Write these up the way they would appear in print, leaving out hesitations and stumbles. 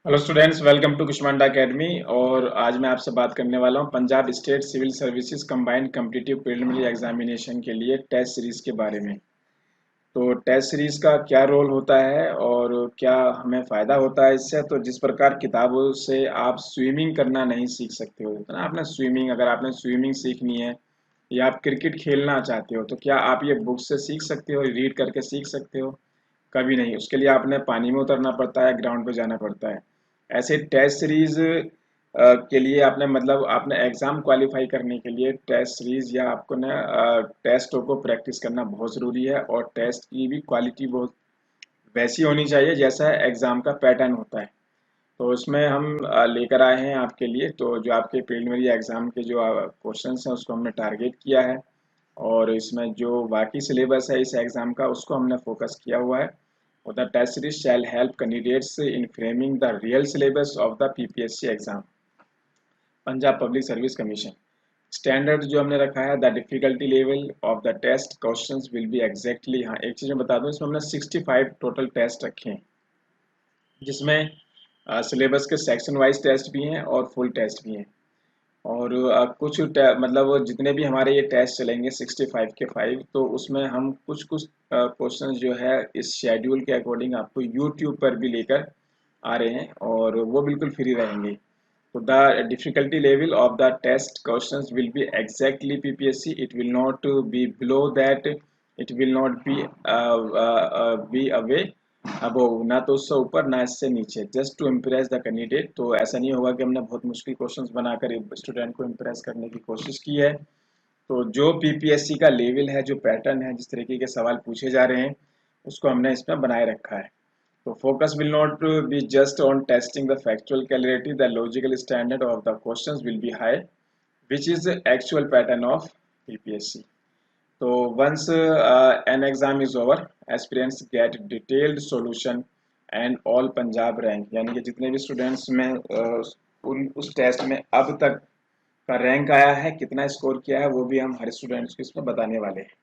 Hello students, welcome to Kushmanda academy. और आज मैं आपसे बात करने वाला हूं Punjab state civil services combined competitive preliminary examination के लिए टेस्ट सीरीज के बारे में। तो टेस्ट सीरीज का क्या रोल होता है और क्या हमें फ़ायदा होता है इससे। तो जिस प्रकार किताबों से आप स्विमिंग करना नहीं सीख सकते हो, तो ना आपने स्विमिंग अगर आपने स्विमिंग सीखनी है या आप क्रिकेट खेलना चाहते हो, तो क्या आप ये बुक से सीख सकते हो, रीड करके सीख सकते हो? कभी नहीं। उसके लिए आपने पानी में उतरना पड़ता है, ग्राउंड पे जाना पड़ता है। ऐसे टेस्ट सीरीज के लिए आपने मतलब आपने एग्जाम क्वालिफाई करने के लिए टेस्ट सीरीज या आपको ना टेस्टों को प्रैक्टिस करना बहुत ज़रूरी है। और टेस्ट की भी क्वालिटी बहुत वैसी होनी चाहिए जैसा एग्जाम का पैटर्न होता है। तो उसमें हम लेकर आए हैं आपके लिए, तो जो आपके प्रिलिमिनरी एग्जाम के जो क्वेश्चंस हैं उसको हमने टारगेट किया है। और इसमें जो बाकी सिलेबस है इस एग्जाम का उसको हमने फोकस किया हुआ है। और the test series shall help candidates in framing the real syllabus of the PPSC exam, Punjab public service commission. Standard जो हमने रखा है, the difficulty level of the test questions will be exactly. हाँ, एक चीज़ मैं बता दूं, इसमें हमने 65 टोटल टेस्ट रखे हैं, जिसमें सिलेबस के सेक्शन वाइज टेस्ट भी हैं और फुल टेस्ट भी हैं। और मतलब वो जितने भी हमारे ये टेस्ट चलेंगे 65 के 5, तो उसमें हम कुछ कुछ क्वेश्चंस जो है इस शेड्यूल के अकॉर्डिंग आपको यूट्यूब पर भी लेकर आ रहे हैं और वो बिल्कुल फ्री रहेंगे। तो the difficulty level of the test questions will be exactly PPSC, it will not be below that, it will not be away above, ना तो उससे ऊपर ना इससे नीचे, just to impress the candidate. तो ऐसा नहीं होगा कि हमने बहुत मुश्किल क्वेश्चंस बनाकर स्टूडेंट को इम्प्रेस करने की कोशिश की है। तो जो पीपीएससी का लेवल है, जो पैटर्न है, जिस तरीके के सवाल पूछे जा रहे हैं, उसको हमने इसमें बनाए रखा है। तो focus will not be just on testing the factual clarity, the logical standard of the questions will be high, which is the actual pattern of PPSC. So once an exam is over, aspirants get detailed solution and all Punjab rank, यानी कि जितने भी students में उस test में अब तक का रैंक आया है, कितना स्कोर किया है, वो भी हम हर स्टूडेंट्स को इसमें बताने वाले हैं।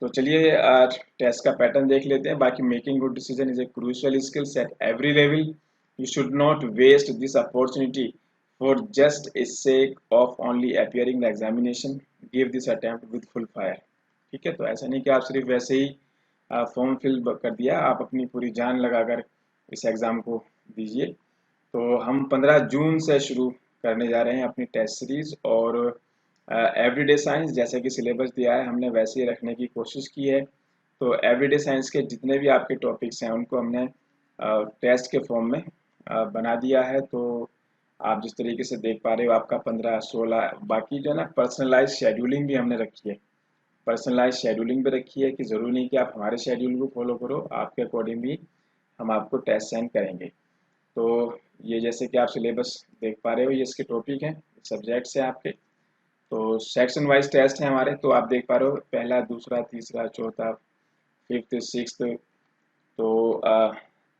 तो चलिए टेस्ट का पैटर्न देख लेते हैं। बाकी making good decision is a crucial skills at every level. You should not waste this opportunity for just a sake of only appearing the examination. Give this attempt with full fire. ठीक है, तो ऐसा नहीं कि आप सिर्फ वैसे ही form fill कर दिया, आप अपनी पूरी जान लगाकर इस एग्ज़ाम को दीजिए। तो हम 15 जून से शुरू करने जा रहे हैं अपनी टेस्ट सीरीज। और एवरीडे साइंस जैसे कि सिलेबस दिया है हमने वैसे ही रखने की कोशिश की है। तो एवरीडे साइंस के जितने भी आपके टॉपिक्स हैं उनको हमने टेस्ट के फॉर्म में बना दिया है। तो आप जिस तरीके से देख पा रहे हो, आपका 15-16 बाकी जो है ना, पर्सनलाइज शेड्यूलिंग भी हमने रखी है। पर्सनलाइज शेड्यूलिंग भी रखी है कि ज़रूरी नहीं कि आप हमारे शेड्यूल को फॉलो करो, आपके अकॉर्डिंग भी हम आपको टेस्ट सेंड करेंगे। तो ये जैसे कि आप सिलेबस देख पा रहे हो, ये इसके टॉपिक हैं, सब्जेक्ट्स हैं आपके। तो सेक्शन वाइज टेस्ट हैं हमारे, तो आप देख पा रहे हो पहला, दूसरा, तीसरा, चौथा, फिफ्थ, सिक्स्थ। तो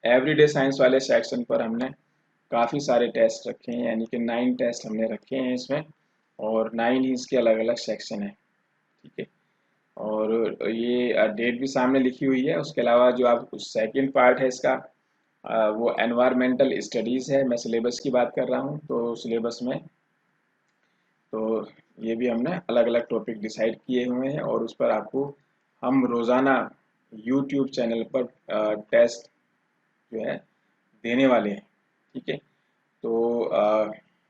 एवरीडे साइंस वाले सेक्शन पर हमने काफ़ी सारे टेस्ट रखे हैं, यानी कि 9 टेस्ट हमने रखे हैं इसमें। और 9 ही इसके अलग अलग सेक्शन हैं। ठीक है, और ये डेट भी सामने लिखी हुई है। उसके अलावा जो आप सेकेंड पार्ट है इसका, वो एनवायरमेंटल स्टडीज़ है। मैं सिलेबस की बात कर रहा हूँ, तो सिलेबस में तो ये भी हमने अलग अलग टॉपिक डिसाइड किए हुए हैं और उस पर आपको हम रोज़ाना यूट्यूब चैनल पर टेस्ट जो है देने वाले हैं। ठीक है, तो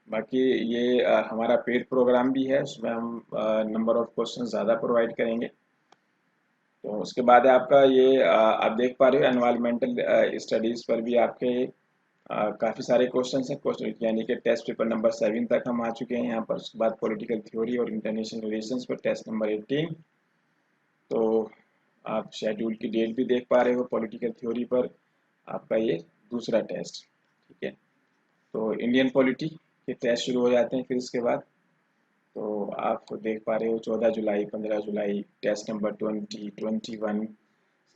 बाकी ये हमारा पेड प्रोग्राम भी है, उसमें हम नंबर ऑफ क्वेश्चन ज़्यादा प्रोवाइड करेंगे। तो उसके बाद है आपका ये आप देख पा रहे हो एनवायरमेंटल स्टडीज़ पर भी आपके काफ़ी सारे क्वेश्चंस हैं। क्वेश्चन यानी कि टेस्ट पेपर नंबर 7 तक हम आ चुके हैं यहाँ पर। उसके बाद पॉलिटिकल थ्योरी और इंटरनेशनल रिलेशंस पर टेस्ट नंबर 18। तो आप शेड्यूल की डेट भी देख पा रहे हो, पॉलिटिकल थ्योरी पर आपका ये दूसरा टेस्ट। ठीक है, तो इंडियन पॉलिटी के टेस्ट शुरू हो जाते हैं फिर इसके बाद। तो आप देख पा रहे हो 14 जुलाई, 15 जुलाई, टेस्ट नंबर 20, 21।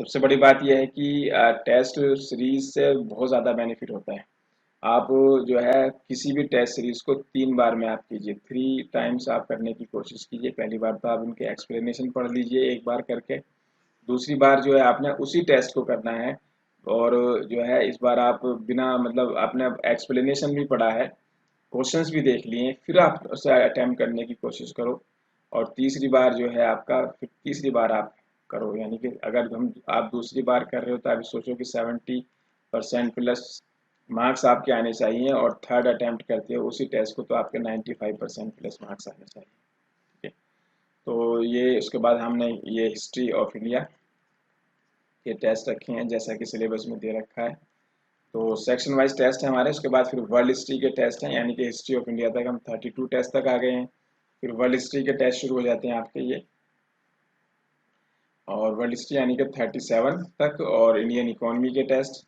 सबसे बड़ी बात यह है कि टेस्ट सीरीज से बहुत ज़्यादा बेनिफिट होता है। आप जो है किसी भी टेस्ट सीरीज को 3 बार में आप कीजिए, 3 टाइम्स आप करने की कोशिश कीजिए। पहली बार तो आप उनके एक्सप्लेनेशन पढ़ लीजिए एक बार करके। दूसरी बार जो है आपने उसी टेस्ट को करना है और जो है इस बार आप बिना मतलब आपने एक्सप्लेनेशन भी पढ़ा है, क्वेश्चंस भी देख लिए, फिर आप उसे अटेम्प्ट करने की कोशिश करो। और तीसरी बार जो है आपका, फिर तीसरी बार आप करो, यानी कि अगर हम आप दूसरी बार कर रहे हो तो आप सोचो कि 70% प्लस मार्क्स आपके आने चाहिए, और थर्ड अटेम्प्ट करते हो उसी टेस्ट को तो आपके 95% प्लस मार्क्स आने चाहिए। ठीक है, तो ये उसके बाद हमने ये हिस्ट्री ऑफ इंडिया के टेस्ट रखे हैं जैसा कि सिलेबस में दे रखा है। तो सेक्शन वाइज टेस्ट है हमारे। उसके बाद फिर वर्ल्ड हिस्ट्री के टेस्ट हैं, यानी कि हिस्ट्री ऑफ इंडिया तक हम 32 टेस्ट तक आ गए हैं। फिर वर्ल्ड हिस्ट्री के टेस्ट शुरू हो जाते हैं आपके ये, और वर्ल्ड हिस्ट्री यानी कि 37 तक, और इंडियन इकोनॉमी के टेस्ट।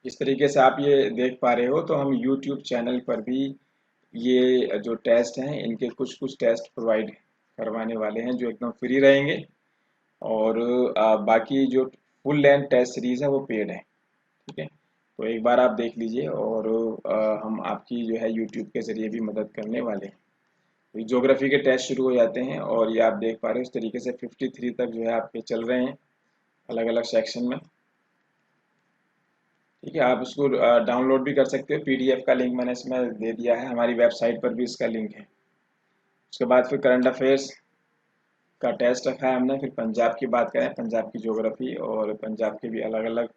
इस तरीके से आप ये देख पा रहे हो। तो हम यूट्यूब चैनल पर भी ये जो टेस्ट हैं इनके कुछ कुछ टेस्ट प्रोवाइड करवाने वाले हैं जो एकदम फ्री रहेंगे, और बाकी जो फुल लेंथ टेस्ट सीरीज है वो पेड है। ठीक है, तो एक बार आप देख लीजिए, और हम आपकी जो है यूट्यूब के ज़रिए भी मदद करने वाले हैं। तो ज्योग्राफी के टेस्ट शुरू हो जाते हैं, और ये आप देख पा रहे हो इस तरीके से 53 तक जो है आपके चल रहे हैं अलग अलग सेक्शन में। ठीक है, आप इसको डाउनलोड भी कर सकते हो, पीडीएफ का लिंक मैंने इसमें दे दिया है, हमारी वेबसाइट पर भी इसका लिंक है। उसके बाद फिर करंट अफेयर्स का टेस्ट रखा है हमने। फिर पंजाब की बात करें, पंजाब की ज्योग्राफी, और पंजाब के भी अलग अलग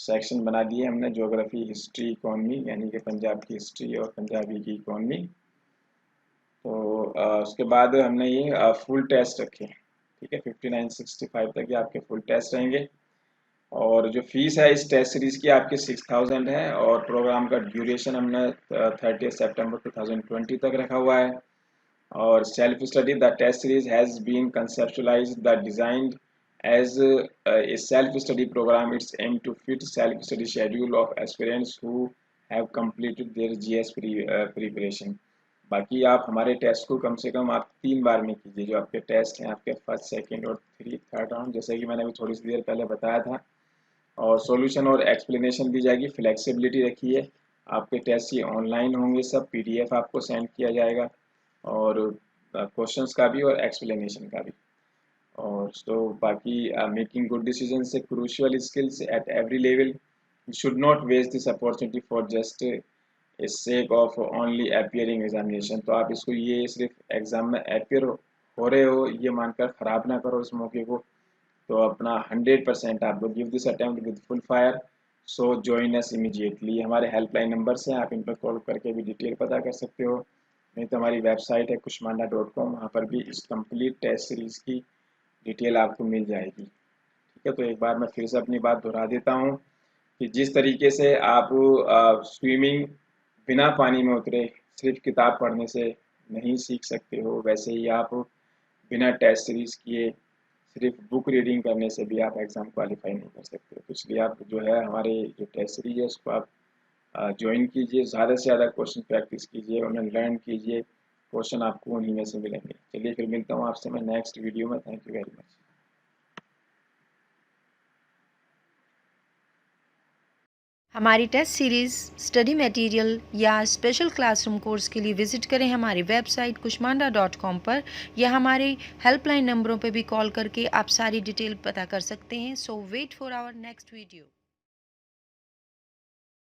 सेक्शन बना दिए हमने, ज्योग्राफी, हिस्ट्री, इकोनॉमी, यानी कि पंजाब की हिस्ट्री और पंजाबी की इकोनॉमी। तो उसके बाद हमने ये फुल टेस्ट रखे। ठीक है, 59 65 तक ये आपके फुल टेस्ट रहेंगे। और जो फीस है इस टेस्ट सीरीज की आपकी 6000 है, और प्रोग्राम का ड्यूरेशन हमने 30 सितंबर 2020 तक रखा हुआ है। और self study, the test series has been conceptualized the designed as a self-study program. It's aimed to fit self-study schedule of aspirants who have completed their GS preparation. बाकी आप हमारे टेस्ट को कम से कम आप 3 बार में कीजिए। जो आपके टेस्ट हैं आपके फर्स्ट, सेकंड और थर्ड राउंड, जैसे कि मैंने अभी थोड़ी सी देर पहले बताया था। और सॉल्यूशन और एक्सप्लेनेशन दी जाएगी, फ्लेक्सिबिलिटी रखिए। आपके टेस्ट ये ऑनलाइन होंगे, सब पीडीएफ आपको सेंड किया जाएगा, और क्वेश्चंस का भी और एक्सप्लेनेशन का भी। और तो बाकी मेकिंग गुड डिसीजन से crucial skills at every level. You should not waste this opportunity for just a sake of only appearing examination. तो आप इसको ये सिर्फ एग्जाम में अपियर हो रहे हो ये मानकर ख़राब ना करो इस मौके को। तो अपना 100% आप लोग give this attempt with full fire. So join us immediately. हमारे हेल्पलाइन नंबर्स हैं, आप इन पर कॉल करके भी डिटेल पता कर सकते हो। नहीं तो हमारी वेबसाइट है kushmanda.com, वहाँ पर भी इस कंप्लीट टेस्ट सीरीज़ की डिटेल आपको मिल जाएगी। ठीक है, तो एक बार मैं फिर से अपनी बात दोहरा देता हूँ कि जिस तरीके से आप स्विमिंग बिना पानी में उतरे सिर्फ किताब पढ़ने से नहीं सीख सकते हो, वैसे ही आप बिना टेस्ट सीरीज किए सिर्फ बुक रीडिंग करने से भी आप एग्ज़ाम क्वालिफाई नहीं कर सकते। तो इसलिए आप जो है हमारे जो टेस्ट सीरीज है उसको आप ज्वाइन कीजिए, ज़्यादा से ज़्यादा क्वेश्चन प्रैक्टिस कीजिए, उन्हें लर्न कीजिए, क्वेश्चन आपको उन्हीं में से मिलेंगे। चलिए फिर मिलता हूँ आपसे मैं नेक्स्ट वीडियो में। Thank you very much. हमारी टेस्ट सीरीज़, स्टडी मटेरियल या स्पेशल क्लासरूम कोर्स के लिए विज़िट करें हमारी वेबसाइट kushmanda.com पर, या हमारे हेल्पलाइन नंबरों पर भी कॉल करके आप सारी डिटेल पता कर सकते हैं। So wait for our next video.